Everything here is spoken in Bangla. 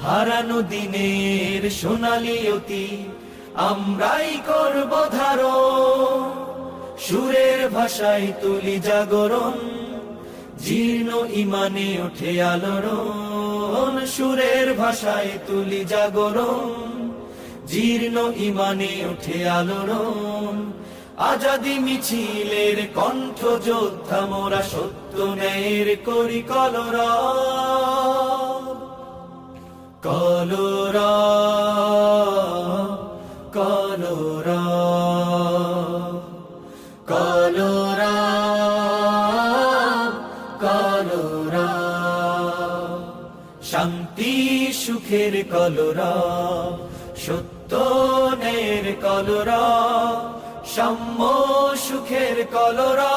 হারানো দিনের সোনালি অতীত আমরাই করব ধারণ, সুরের ভাষায় তুলি জাগরণ, জীর্ণ ইমানে ওঠে আলোড়ন। সুরের ভাষায় তুলি জাগরণ, জীর্ণ ইমানে ওঠে আলোড়ন। আজাদি মিছিলের কণ্ঠ যোদ্ধা মোরা, সত্য ন্যায়ের করি কলরা কলরা কলরা কলরা কলরা। শান্তি সুখের কলরা, সত্য ন্যায়ের কলরা, সাম্য সুখের কলরা।